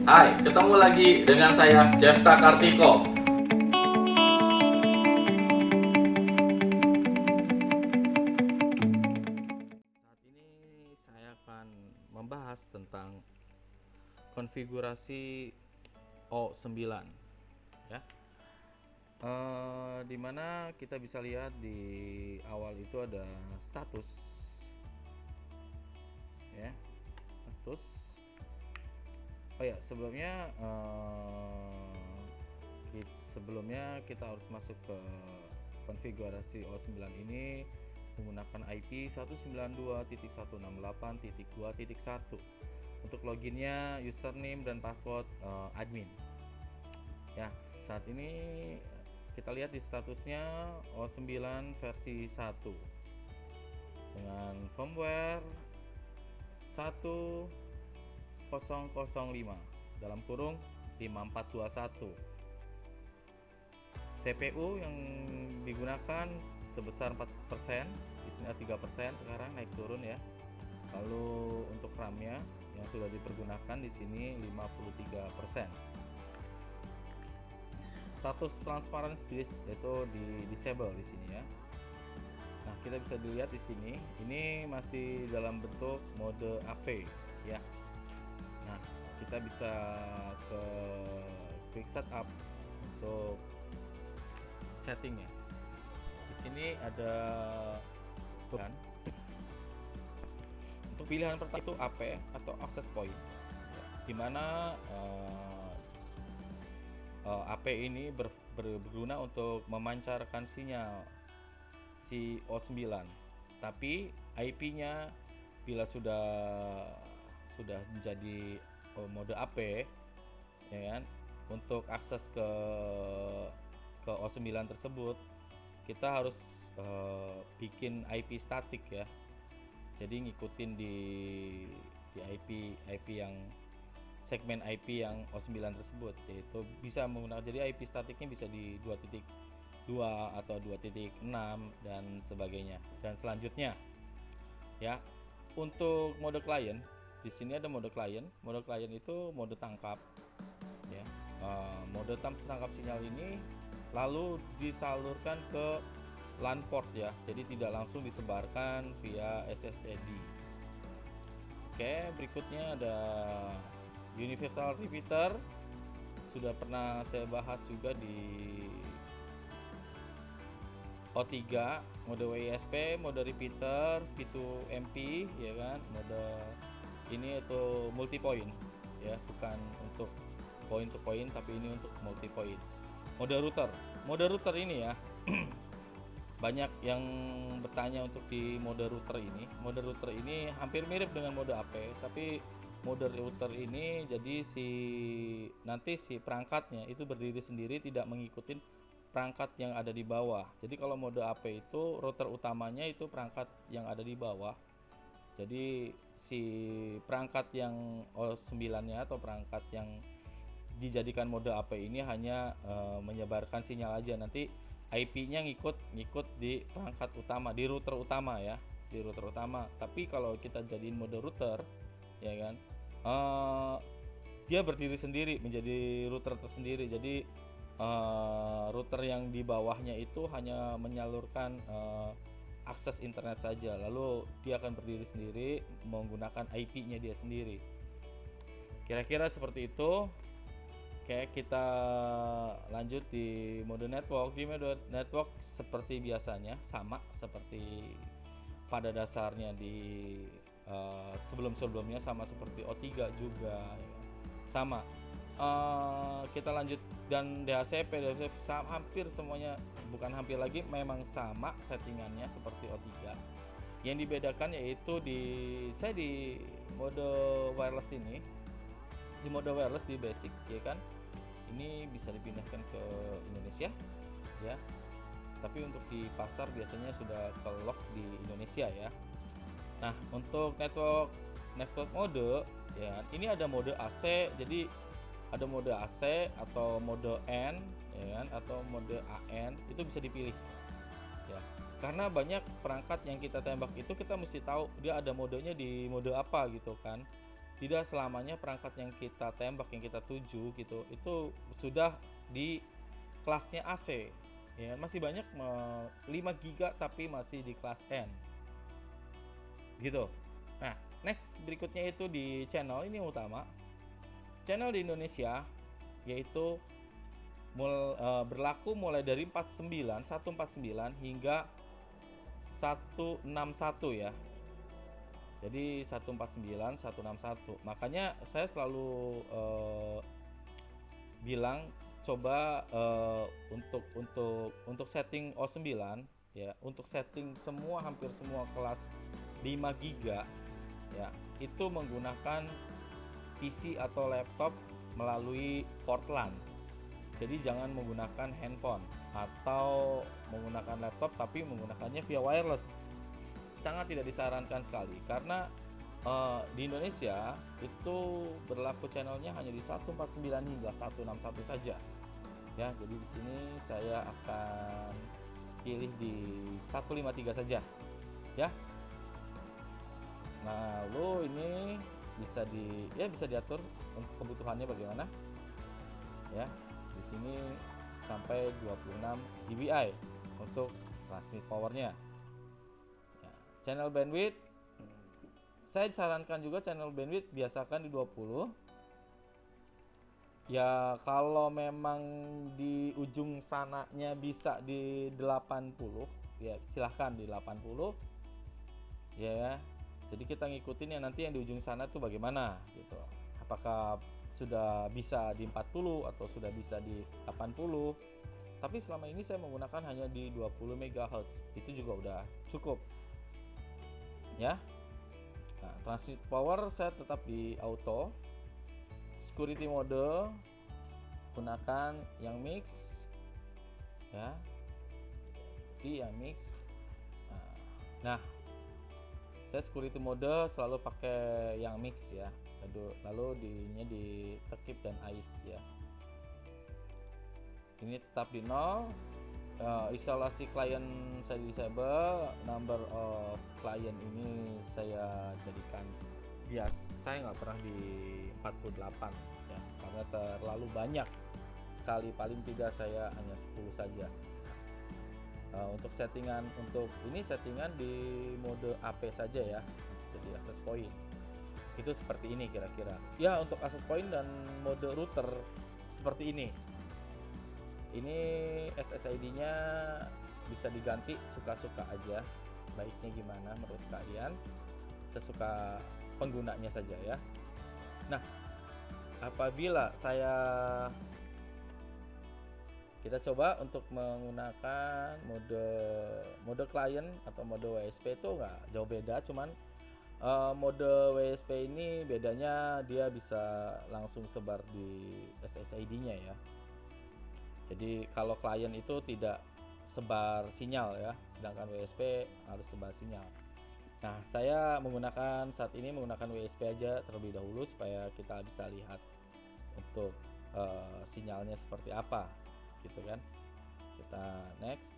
Hai, ketemu lagi dengan saya Jefta Kartiko. Saat ini saya akan membahas tentang konfigurasi O9 ya. Dimana kita bisa lihat di awal itu ada status ya, status. Oh ya, sebelumnya kita harus masuk ke konfigurasi O9 ini menggunakan IP 192.168.2.1. Untuk loginnya username dan password admin. Ya, saat ini kita lihat di statusnya O9 versi 1 dengan firmware 1005 dalam kurung 5421. CPU yang digunakan sebesar 4%, di sini 3% sekarang naik turun ya. Lalu untuk RAM-nya yang sudah dipergunakan di sini 53%. Status transparency disk itu di disable di sini ya. Nah, kita bisa dilihat di sini, ini masih dalam bentuk mode AP ya. Nah, kita bisa ke quick setup untuk settingnya. Di sini ada pilihan. Untuk pilihan pertama itu AP atau access point, ya, dimana AP ini berguna untuk memancarkan sinyal si O9, tapi IP-nya bila sudah menjadi mode AP ya kan, untuk akses ke O9 tersebut kita harus bikin IP statik ya. Jadi ngikutin di IP yang segmen IP yang O9 tersebut, yaitu bisa menggunakan, jadi IP statiknya bisa di 2.2 atau 2.6 dan sebagainya dan selanjutnya ya. Untuk mode klien, di sini ada mode klien. Mode klien itu mode tangkap ya. Mode tangkap sinyal ini lalu disalurkan ke LAN port ya, jadi tidak langsung disebarkan via SSID. Oke, berikutnya ada universal repeater, sudah pernah saya bahas juga di O3, mode WISP, mode repeater, P2MP ya kan. Mode ini itu multi point ya, bukan untuk point to point tapi ini untuk multi point. Mode router ini ya. Banyak yang bertanya untuk di mode router ini. Mode router ini hampir mirip dengan mode AP, tapi mode router ini jadi nanti si perangkatnya itu berdiri sendiri, tidak mengikuti perangkat yang ada di bawah. Jadi kalau mode AP itu router utamanya itu perangkat yang ada di bawah. Jadi si perangkat yang O9-nya atau perangkat yang dijadikan mode AP ini hanya menyebarkan sinyal aja. Nanti IP-nya ngikut di perangkat utama, di router utama ya, di router utama. Tapi kalau kita jadiin mode router ya kan, dia berdiri sendiri menjadi router tersendiri. Jadi router yang di bawahnya itu hanya menyalurkan akses internet saja, lalu dia akan berdiri sendiri menggunakan IP-nya dia sendiri. Kira-kira seperti itu. Oke, kita lanjut di mode network. Di mode network seperti biasanya, sama seperti pada dasarnya di sebelum-sebelumnya, sama seperti O3 juga sama. Kita lanjut, dan DHCP hampir semuanya, bukan hampir lagi, memang sama settingannya seperti O3. Yang dibedakan yaitu saya di mode wireless ini, di mode wireless di basic ya kan, ini bisa dipindahkan ke Indonesia ya, tapi untuk di pasar biasanya sudah ke lock di Indonesia ya. Nah, untuk network mode ya, ini ada mode AC. Jadi ada mode AC atau mode N ya kan, atau mode AN, itu bisa dipilih ya. Karena banyak perangkat yang kita tembak itu kita mesti tahu dia ada modenya di mode apa gitu kan. tidak selamanya perangkat yang kita tembak, yang kita tuju gitu itu sudah di kelasnya AC ya. Masih banyak 5 giga tapi masih di kelas N gitu. Nah, next berikutnya itu di channel ini utama. Channel di Indonesia yaitu berlaku mulai dari 149 hingga 161 ya. Jadi 149, 161. Makanya saya selalu bilang coba untuk setting O9 ya, untuk setting semua hampir semua kelas 5 giga ya, itu menggunakan PC atau laptop melalui port LAN. Jadi jangan menggunakan handphone atau menggunakan laptop tapi menggunakannya via wireless. Sangat tidak disarankan sekali karena di Indonesia itu berlaku channelnya hanya di 149 hingga 161 saja. Ya, jadi di sini saya akan pilih di 153 saja. Ya. Nah, lalu ini bisa diatur untuk kebutuhannya bagaimana. Ya. Di sini sampai 26 dBi untuk transmit powernya. Ya, channel bandwidth saya sarankan juga channel bandwidth biasakan di 20. Ya kalau memang di ujung sananya bisa di 80 ya silahkan di 80 ya. Jadi kita ngikutin ya nanti yang di ujung sana tuh bagaimana gitu. Apakah sudah bisa di 40 atau sudah bisa di 80. Tapi selama ini saya menggunakan hanya di 20 MHz. Itu juga udah cukup. Ya. Nah, transmit power saya tetap di auto. Security mode gunakan yang mix ya, di yang mix. Nah, saya security mode selalu pakai yang mix ya, lalu di tekip dan ice ya. Ini tetap di 0. Isolasi klien saya disable, number of klien ini saya jadikan bias. Saya nggak pernah di 48 ya, karena terlalu banyak sekali, paling tidak saya hanya 10 saja. Untuk settingan settingan di mode AP saja ya, jadi access point itu seperti ini kira-kira ya. Untuk access point dan mode router seperti ini SSID nya bisa diganti suka-suka aja, baiknya gimana menurut kalian, sesuka penggunanya saja ya. Nah, apabila kita coba untuk menggunakan mode client atau mode WSP itu nggak jauh beda, cuman mode WSP ini bedanya dia bisa langsung sebar di SSID-nya ya. Jadi kalau klien itu tidak sebar sinyal ya, sedangkan WSP harus sebar sinyal. Nah, saya saat ini menggunakan WSP aja terlebih dahulu supaya kita bisa lihat untuk sinyalnya seperti apa gitu kan. Kita next.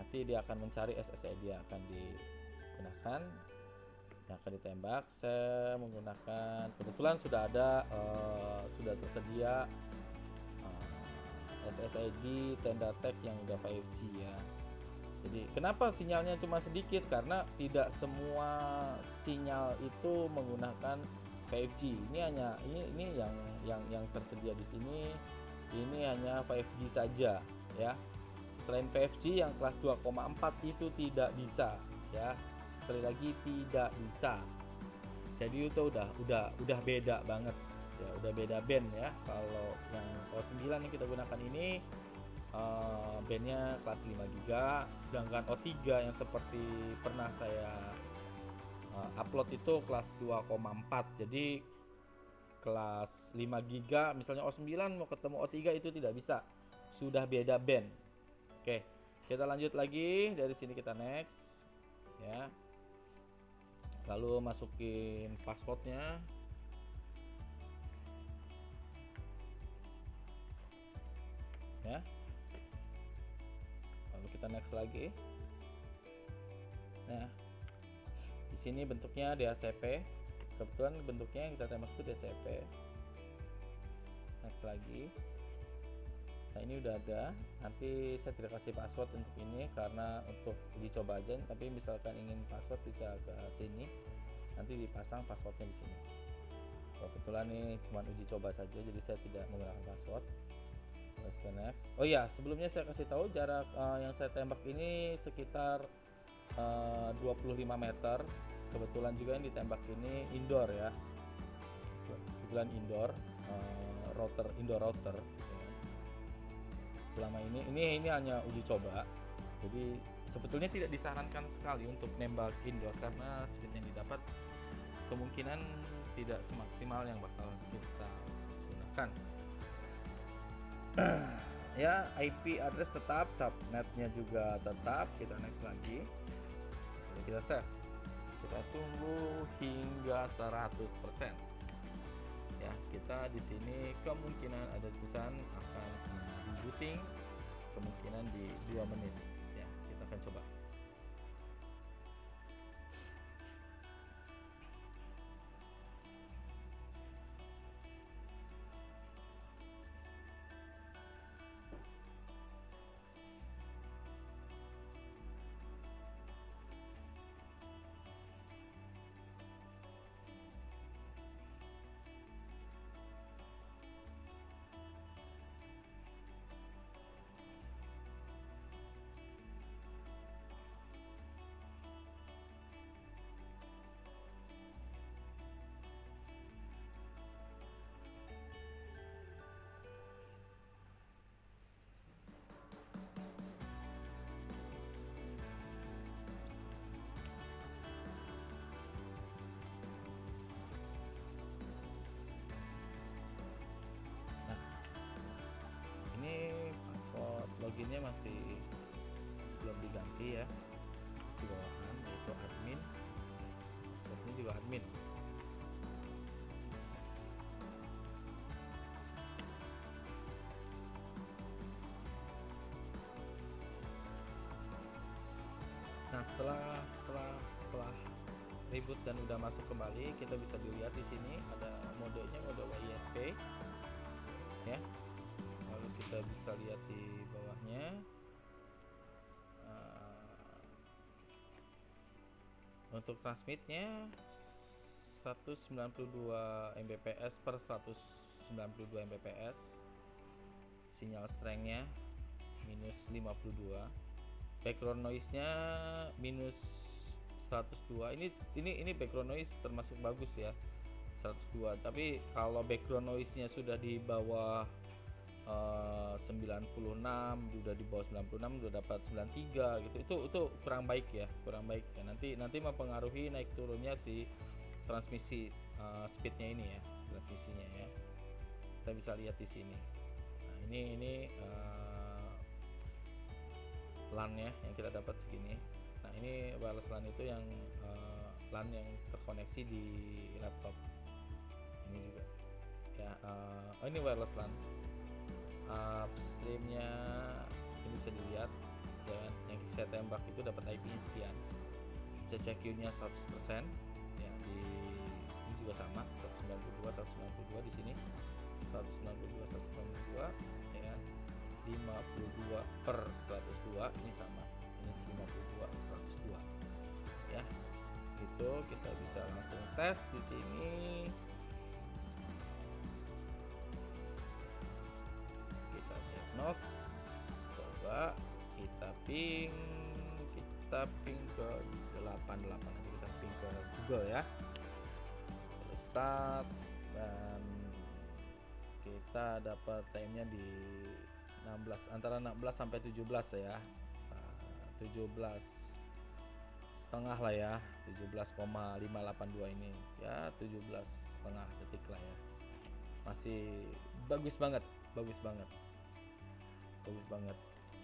Nanti dia akan mencari SSID yang akan digunakan, yang akan ditembak. Saya menggunakan, kebetulan sudah tersedia SSID tenda tag yang udah 5G ya. Jadi kenapa sinyalnya cuma sedikit, karena tidak semua sinyal itu menggunakan 5G. Ini yang tersedia di sini ini hanya 5G saja ya. Selain 5G yang kelas 2,4 itu tidak bisa ya. Sekali lagi tidak bisa. Jadi itu udah beda banget ya, udah beda band ya. Kalau yang O9 yang kita gunakan ini bandnya kelas 5 giga, sedangkan O3 yang seperti pernah saya upload itu kelas 2,4. Jadi kelas 5 giga misalnya O9 mau ketemu O3 itu tidak bisa, sudah beda band. Oke, kita lanjut lagi, dari sini kita next ya. Lalu masukin passwordnya ya. Lalu kita next lagi. Nah, di sini bentuknya DHCP, kebetulan bentuknya yang kita tembak itu DHCP. Next lagi. Nah ini udah ada, nanti saya tidak kasih password untuk ini karena untuk uji coba aja, tapi misalkan ingin password bisa ke sini, nanti dipasang passwordnya di sini. Kebetulan ini cuma uji coba saja, jadi saya tidak menggunakan password. Next. Oh iya, sebelumnya saya kasih tahu jarak yang saya tembak ini sekitar 25 meter. Kebetulan juga yang ditembak ini indoor ya, kebetulan indoor, indoor router. Selama ini hanya uji coba, jadi sebetulnya tidak disarankan sekali untuk nembak indoor karena speed yang didapat kemungkinan tidak semaksimal yang bakal kita gunakan. Ya, IP address tetap, subnetnya juga tetap. Kita next lagi, lalu kita save, kita tunggu hingga 100%. Ya, kita di sini kemungkinan ada tulisan akan rebooting, kemungkinan di 2 menit ya, kita akan coba. Loginnya masih belum diganti ya, di bawahan yaitu admin, ini juga admin. Nah setelah reboot dan udah masuk kembali, kita bisa dilihat di sini ada modenya, mode WISP ya. Lalu kita bisa lihat di bawahnya untuk transmitnya 192 Mbps per 192 Mbps, sinyal strengthnya minus 52, background noise nya minus 102. Ini background noise termasuk bagus ya, 102. Tapi kalau background noise nya sudah di bawah 96, udah di bawah 96, udah dapat 93 gitu, itu kurang baik ya. Nanti mempengaruhi naik turunnya si transmisi speednya ini ya, transmisinya ya. Kita bisa lihat di sini. Nah ini LAN ya yang kita dapat segini. Nah ini wireless LAN itu yang LAN yang terkoneksi di laptop ini juga ya. Ini wireless LAN. Upstreamnya ini bisa dilihat dan yang saya tembak itu dapat IP sekian. CCQ nya 100% ya, ini juga sama 192 di sini, 192 ya, 52 per 102 ini sama, ini 52 per 102 ya. Itu kita bisa langsung tes di sini. Coba kita ping ke 88, kita ping ke Google ya, start, dan kita dapat time-nya di 16, antara 16 sampai 17 ya, 17 setengah lah ya, 17,582 ini ya, 17 setengah detik lah ya, masih bagus banget.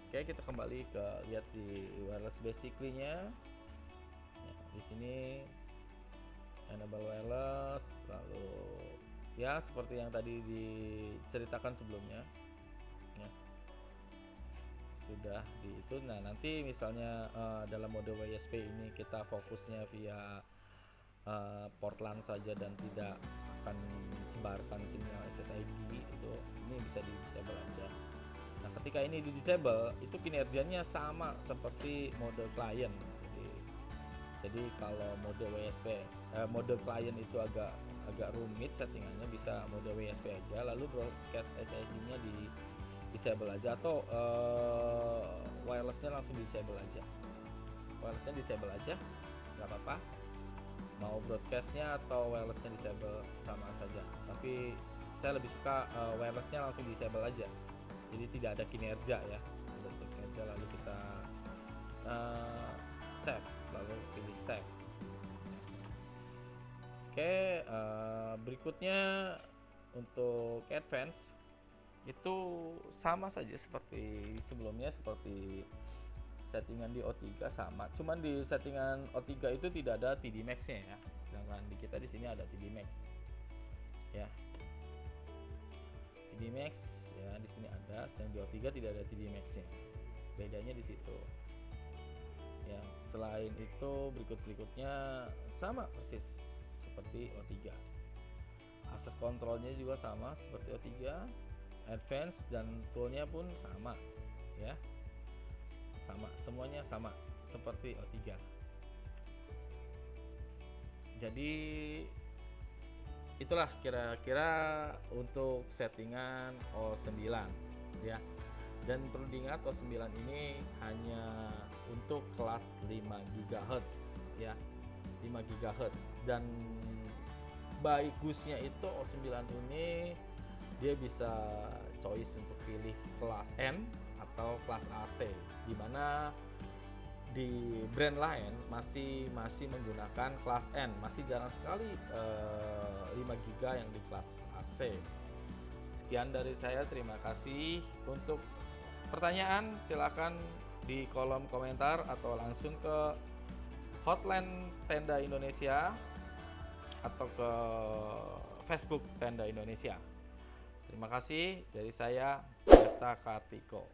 Oke, kita kembali ke lihat di wireless basically-nya. Ya, di sini enable wireless, lalu ya seperti yang tadi diceritakan sebelumnya. Ya. Sudah di itu. Nah, nanti misalnya dalam mode WISP ini kita fokusnya via port LAN saja dan tidak akan sebarkan sinyal SSID itu, ini bisa di disable aja. Nah, ketika ini di disable, itu kinerjanya sama seperti mode client. Jadi kalau mode WSP, mode client itu agak rumit settingannya, bisa mode WSP aja, lalu broadcast SSID-nya di disable aja, atau wirelessnya langsung disable aja. Wirelessnya disable aja, nggak apa-apa. Mau broadcastnya atau wirelessnya disable sama saja. Tapi saya lebih suka wirelessnya langsung disable aja. Jadi tidak ada kinerja ya, tidak ada kinerja. Lalu kita save, lalu pilih save. Oke, berikutnya untuk advance itu sama saja seperti sebelumnya, seperti settingan di O3 sama, cuman di settingan O3 itu tidak ada TD Max nya ya, sedangkan di kita di sini ada TD Max ya. TD Max ya di sini ada, sedangkan di O3 tidak ada TD Max nya, bedanya di situ ya. Selain itu berikutnya sama persis seperti O3, akses kontrolnya juga sama seperti O3, advance dan toolnya pun sama ya, sama, semuanya sama seperti O3. Jadi itulah kira-kira untuk settingan O9 ya. Dan perlu diingat, O9 ini hanya untuk kelas 5 GHz ya, 5 GHz. Dan bagusnya itu O9 ini dia bisa choice untuk pilih kelas N atau kelas AC, dimana di brand lain masih menggunakan kelas N, masih jarang sekali 5 GB yang di kelas AC. Sekian dari saya, terima kasih. Untuk pertanyaan silakan di kolom komentar atau langsung ke hotline Tenda Indonesia atau ke Facebook Tenda Indonesia. Terima kasih dari saya, Beta Kartiko.